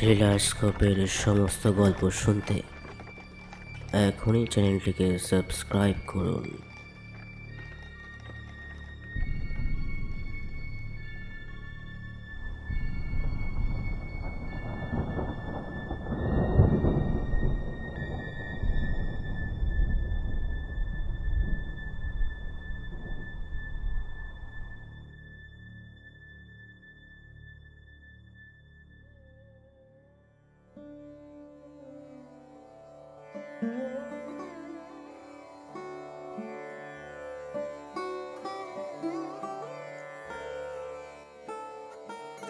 শিলাস্কোপের সমস্ত গল্প শুনতে এখনই চ্যানেলটিকে সাবস্ক্রাইব করুন।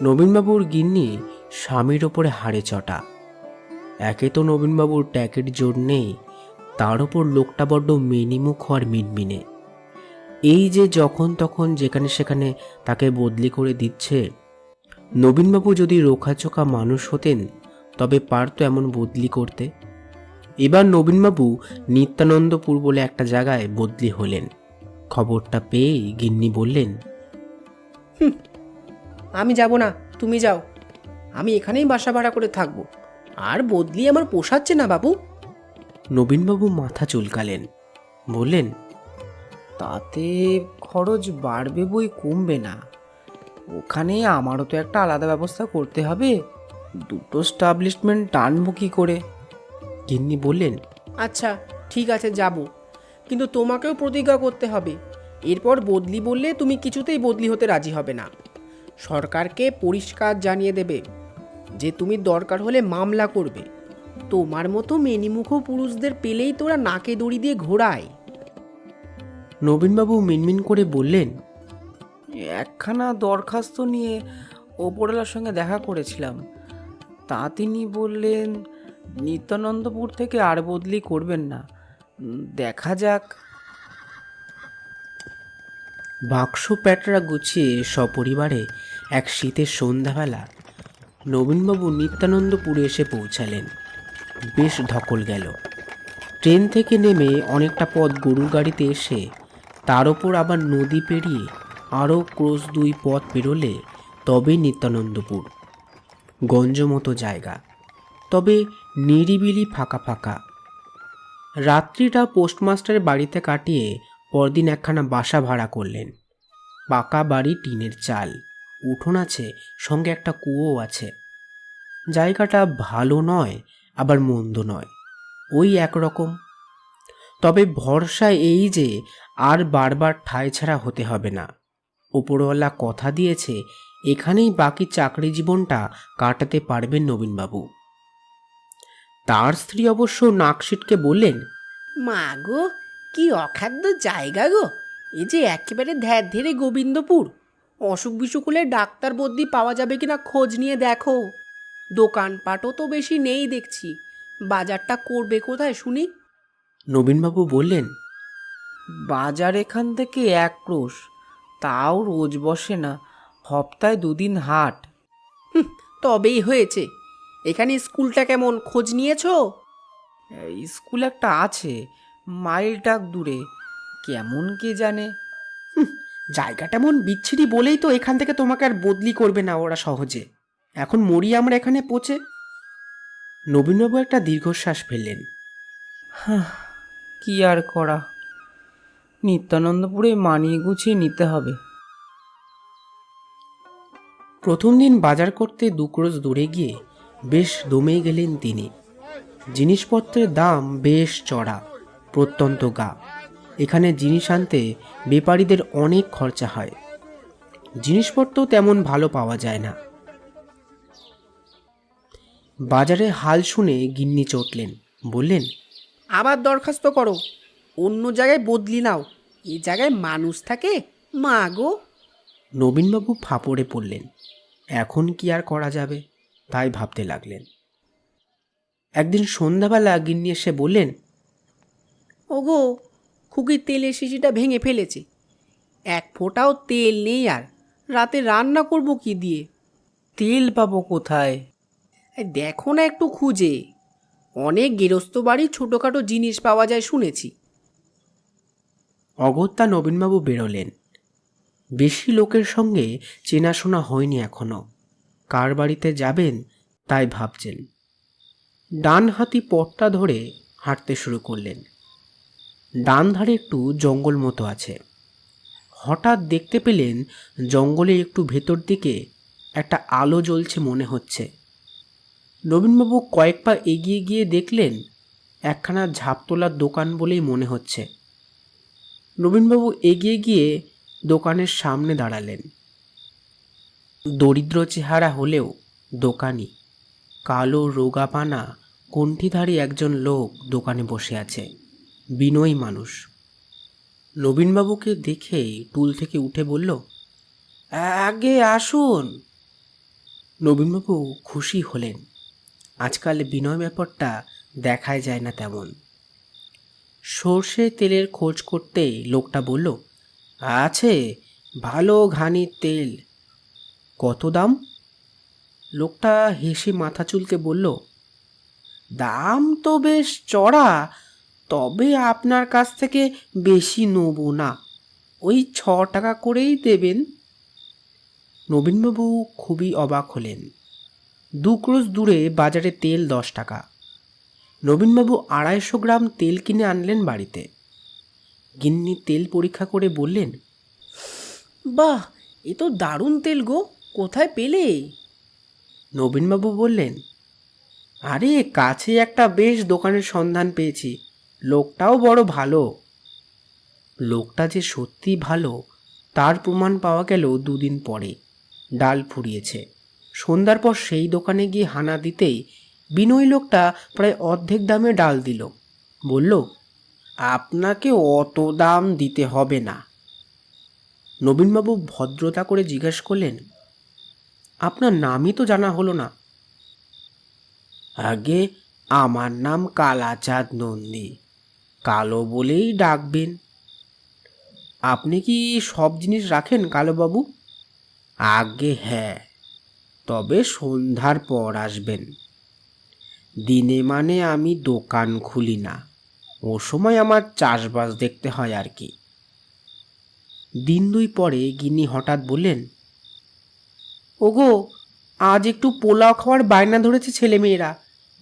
নবীনবাবুর গিন্নি স্বামীর ওপরে হাড়ে চটা। একে তো নবীনবাবুর ট্যাকের জোর নেই, তার ওপর লোকটা বড্ড মিনিমুখ আর মিনমিনে। এই যে যখন তখন যেখানে সেখানে তাকে বদলি করে দিচ্ছে। নবীনবাবু যদি রোখাচোকা মানুষ হতেন তবে পারত এমন বদলি করতে। এবার নবীনবাবু নিত্যানন্দপুর বলে একটা জায়গায় বদলি হলেন। খবরটা পেয়ে গিন্নি বললেন, আমি যাব না, তুমি যাও। আমি এখানেই বাসা ভাড়া করে থাকবো। আর বদলি আমার পোষাচ্ছে না বাবু। নবীনবাবু মাথা চুলকালেন, বললেন, তাতে খরচ বাড়বে বই কমবে না। ওখানে আমারও তো একটা আলাদা ব্যবস্থা করতে হবে। দুটো স্টাবলিশমেন্ট টানবো কি করে? গিন্নি বললেন, আচ্ছা ঠিক আছে যাব, কিন্তু তোমাকেও প্রতিজ্ঞা করতে হবে। এরপর বদলি বললে তুমি কিছুতেই বদলি হতে রাজি হবে না। সরকারকে পরিষ্কার জানিয়ে দেবে যে তুমি দরকার হলে মামলা করবে। তোমার মতো মেনিমুখ পুরুষদের পেলেই তোরা নাকে দড়ি দিয়ে ঘোরায়। নবীনবাবু মিনমিন করে বললেন, একখানা দরখাস্ত নিয়ে ওপরওয়ালার সঙ্গে দেখা করেছিলাম। তা তিনি বললেন নিত্যানন্দপুর থেকে আর বদলি করবেন না, দেখা যাক। বাক্স প্যাটরা গুছিয়ে সপরিবারে এক শীতের সন্ধ্যাবেলা নবীনবাবু নিত্যানন্দপুরে এসে পৌঁছালেন। বেশ ধকল গেল। ট্রেন থেকে নেমে অনেকটা পথ গরুর গাড়িতে এসে তার ওপর আবার নদী পেরিয়ে আরও ক্রোশ 2 পথ পেরোলে তবেই নিত্যানন্দপুর। গঞ্জমতো জায়গা, তবে নিরিবিলি ফাঁকা ফাঁকা। রাত্রিটা পোস্টমাস্টারের বাড়িতে কাটিয়ে পরদিন একখানা বাসা ভাড়া করলেন। পাকা বাড়ি, টিনের চাল, উঠোন আছে, সঙ্গে একটা কুয়ো আছে। জায়গাটা ভালো নয় আবার মন্দ নয়, ওই একরকম। তবে ভরসা এই যে আর বারবার ঠাঁই ছাড়া হতে হবে না। ওপরওয়ালা কথা দিয়েছে এখানেই বাকি চাকরি জীবনটা কাটাতে পারবেন নবীনবাবু। তার স্ত্রী অবশ্য নাকশিটকে বললেন, মা গো, কি অখাদ্য জায়গা গো! এই যে একেবারে ধ্যার ধেরে গোবিন্দপুর। অসুখ বিসুখ হলে ডাক্তার বদ্যি পাওয়া যাবে কিনা খোঁজ নিয়ে দেখো। দোকানপাটও তো বেশি নেই দেখছি। বাজারটা করবে কোথায় শুনি? নবীনবাবু বললেন, বাজার এখান থেকে 1 ক্রোশ, তাও রোজ বসে না, হপ্তায় 2 দিন হাট। তবেই হয়েছে। এখানে স্কুলটা কেমন, খোঁজ নিয়েছো? স্কুল একটা আছে, মাইলটাক দূরে, কেমন কে জানে। জায়গাটা এমন বিচ্ছিরি বলেই তো এখান থেকে তোমাকে আর বদলি করবে না ওরা সহজে। এখন মরি আমরা এখানে পৌঁছে। নবীনবাবু একটা দীর্ঘশ্বাস ফেললেন। কি আর করা, নিত্যানন্দপুরে মানিয়ে গুছিয়ে নিতে হবে। প্রথম দিন বাজার করতে 2 ক্রোশ দূরে গিয়ে বেশ দমেই গেলেন তিনি। জিনিসপত্রের দাম বেশ চড়া, প্রত্যন্ত গা। এখানে জিনিস আনতে ব্যাপারীদের অনেক খরচা হয়। জিনিসপত্র তেমন ভালো পাওয়া যায় না। বাজারে হাল শুনে গিন্নি চটলেন, বললেন, আবার দরখাস্ত করো, অন্য জায়গায় বদলি নাও। এই জায়গায় মানুষ থাকে, মা গো। নবীনবাবু ফাপড়ে পড়লেন। এখন কি আর করা যাবে, তাই ভাবতে লাগলেন। একদিন সন্ধ্যাবেলা গিন্নি এসে বললেন, ওগো, খুকির তেলের শিশিটা ভেঙে ফেলেছে। 1 ফোঁটাও তেল নেই। আর রাতে রান্না করব কি দিয়ে? তেল পাবো কোথায়? এই দেখো না একটু খুঁজে। অনেক গেরস্ত বাড়ি ছোটোখাটো জিনিস পাওয়া যায় শুনেছি। অগত্যা নবীনবাবু বেরোলেন। বেশি লোকের সঙ্গে চেনাশোনা হয়নি এখনো। কার বাড়িতে যাবেন তাই ভাবছেন। ডান হাতি পথটা ধরে হাঁটতে শুরু করলেন। ডান ধারে একটু জঙ্গল মতো আছে। হঠাৎ দেখতে পেলেন জঙ্গলের একটু ভেতর দিকে একটা আলো জ্বলছে মনে হচ্ছে। নবীনবাবু কয়েক পা এগিয়ে গিয়ে দেখলেন একখানা ঝাপতলার দোকান বলেই মনে হচ্ছে। নবীনবাবু এগিয়ে গিয়ে দোকানের সামনে দাঁড়ালেন। দরিদ্র চেহারা হলেও দোকানি, কালো রোগাপানা কণ্ঠিধারী একজন লোক দোকানে বসে আছে, বিনয়ী মানুষ। নবীনবাবুকে দেখেই টুল থেকে উঠে বলল, আগে আসুন। নবীনবাবু খুশি হলেন। আজকাল বিনয় ব্যাপারটা দেখাই যায় না তেমন। সর্ষে তেলের খোঁজ করতেই লোকটা বলল, আছে ভালো ঘানির তেল। কত দাম? লোকটা হেসে মাথা চুলকে বলল, দাম তো বেশ চড়া, তবে আপনার কাছ থেকে বেশি নেব না, ওই 6 টাকা করেই দেবেন। নবীনবাবু খুবই অবাক হলেন। 2 ক্রোশ দূরে বাজারে তেল 10 টাকা। নবীনবাবু 250 গ্রাম তেল কিনে আনলেন বাড়িতে। গিন্নি তেল পরীক্ষা করে বললেন, বাহ, এ তো দারুণ তেল গো, কোথায় পেলে? নবীনবাবু বললেন, আরে কাছে একটা বেশ দোকানের সন্ধান পেয়েছি, লোকটাও বড় ভালো। লোকটা যে সত্যি ভালো তার প্রমাণ পাওয়া গেল 2 দিন পরে। ডাল ফুরিয়েছে। সন্ধ্যার পর সেই দোকানে গিয়ে হানা দিতেই বিনয়ী লোকটা প্রায় অর্ধেক দামে ডাল দিল। বলল, আপনাকে অত দাম দিতে হবে না। নবীনবাবু ভদ্রতা করে জিজ্ঞেস করলেন, আপনার নামই তো জানা হলো না। আগে আমার নাম কালাচাঁদ নন্দী, কালো বলেই ডাকবেন। আপনি কি সব জিনিস রাখেন কালোবাবু? আগে হ্যাঁ, তবে সন্ধ্যার পর আসবেন। দিনে মানে আমি দোকান খুলি না, ও সময় আমার চাষবাস দেখতে হয় আর কি। দিন 2 পরে গিন্নি হঠাৎ বললেন, ওগো, আজ একটু পোলাও খাওয়ার বায়না ধরেছে ছেলেমেয়েরা,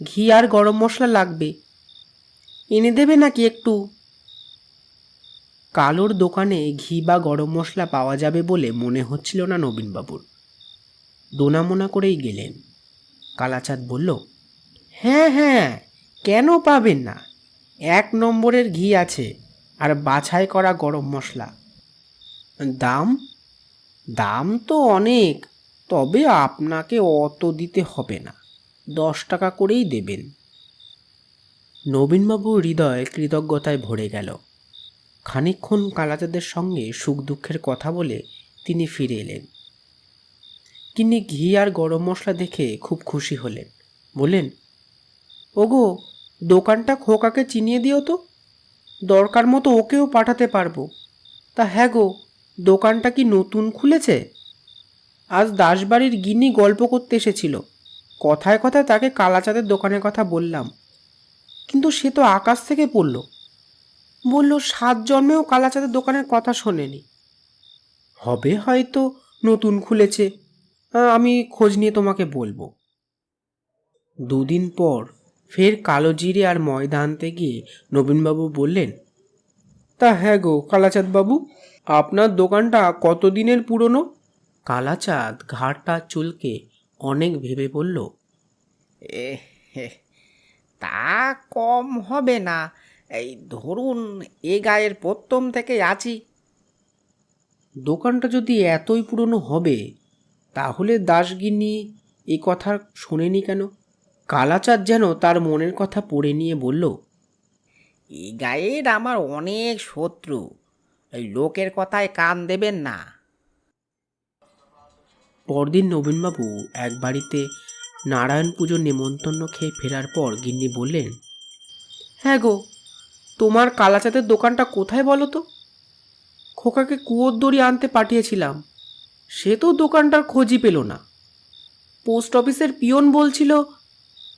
ঘি আর গরম মশলা লাগবে, এনে দেবে নাকি একটু? কালোর দোকানে ঘি বা গরম মশলা পাওয়া যাবে বলে মনে হচ্ছিল না নবীনবাবুর। দোনামোনা করেই গেলেন। কালাচাঁদ বলল, হ্যাঁ হ্যাঁ, কেন পাবেন না, 1 নম্বরের ঘি আছে আর বাছাই করা গরম মশলা। দাম? দাম তো অনেক, তবে আপনাকে অত দিতে হবে না, 10 টাকা করেই দেবেন। নবীনবাবুর হৃদয় কৃতজ্ঞতায় ভরে গেল। খানিকক্ষণ কালাচাঁদের সঙ্গে সুখ দুঃখের কথা বলে তিনি ফিরে এলেন। তিনি ঘি আর গরম মশলা দেখে খুব খুশি হলেন। বললেন, ওগো, দোকানটা খোকাকে চিনিয়ে দিও তো, দরকার মতো ওকেও পাঠাতে পারবো। তা হ্যাঁ গো, দোকানটা কি নতুন খুলেছে? আজ দাসবাড়ির গিন্নি গল্প করতে এসেছিল, কথায় কথায় তাকে কালাচাঁদের দোকানের কথা বললাম, কিন্তু সে তো আকাশ থেকে পড়ল। বলল 7 জন্মেও কালাচাঁদের দোকানের কথা শোনেনি। হবে হয়তো নতুন খুলেছে, আমি খোঁজ নিয়ে তোমাকে বলবো। 2 দিন পর ফের কালো জিরে আর ময়দা আনতে গিয়ে নবীনবাবু বললেন, তা হ্যাঁ গো কালাচাঁদ বাবু, আপনার দোকানটা কতদিনের পুরনো? কালাচাঁদ ঘাড়টা চুলকে অনেক ভেবে বলল, এ হে, তা কম হবে না, এই ধরুন এ গায়ের প্রথম থেকে আছি। দোকানটা যদি এতই পুরনো হবে তাহলে দাসগিন্নি এ কথা শোনেনি কেন? কালাচাঁদ যেন তার মনের কথা পড়ে নিয়ে বলল, এই গায়ের আমার অনেক শত্রু, এই লোকের কথায় কান দেবেন না। পরদিন নবীনবাবু এক বাড়িতে নারায়ণ পুজোর নেমন্তন্ন খেয়ে ফেরার পর গিন্নি বললেন, হ্যাঁ গো, তোমার কালাচাঁদের দোকানটা কোথায় বলো তো? খোকাকে কুয়োর দড়ি আনতে পাঠিয়েছিলাম, সে তো দোকানটার খোঁজই পেল না। পোস্ট অফিসের পিয়ন বলছিল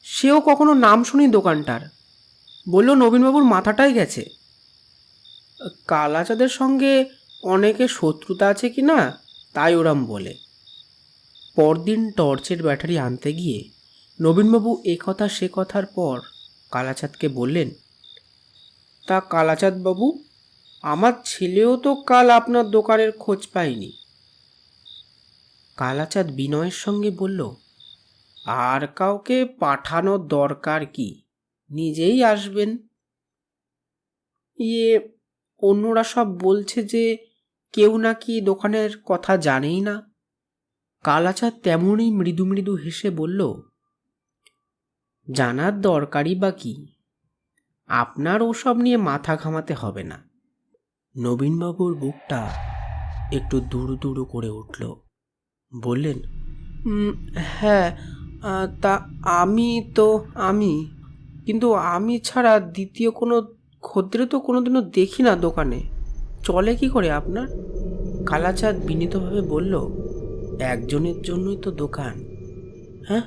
সেও কখনো নাম শুনি দোকানটার, বলল নবীনবাবুর মাথাটাই গেছে। কালাচাঁদের সঙ্গে অনেকে শত্রুতা আছে কি না তাই ওরাম বলে। পরদিন টর্চের ব্যাটারি আনতে গিয়ে নবীনবাবু এ কথা সে কথার পর কালাচাঁদকে বললেন, তা কালাচাঁদ বাবু, আমার ছেলেও তো কাল আপনার দোকানের খোঁজ পায়নি। কালাচাঁদ বিনয়ের সঙ্গে বলল, আর কাউকে পাঠানোর দরকার কি, নিজেই আসবেন। অন্যরা সব বলছে যে কেউ নাকি দোকানের কথা জানেই না। কালাচাঁদ তেমনই মৃদু মৃদু হেসে বলল, জানার দরকারই বা কি, আপনার ওসব নিয়ে মাথা ঘামাতে হবে না। নবীনবাবুর বুকটা একটু দুরু দুরু করে উঠল। বললেন, হ্যাঁ, তা আমি কিন্তু আমি ছাড়া দ্বিতীয় কোনো খদ্দের তো কোনোদিনও দেখি না দোকানে, চলে কি করে আপনার? কালাচাঁদ বিনীতভাবে বলল, একজনের জন্যই তো দোকান। হ্যাঁ,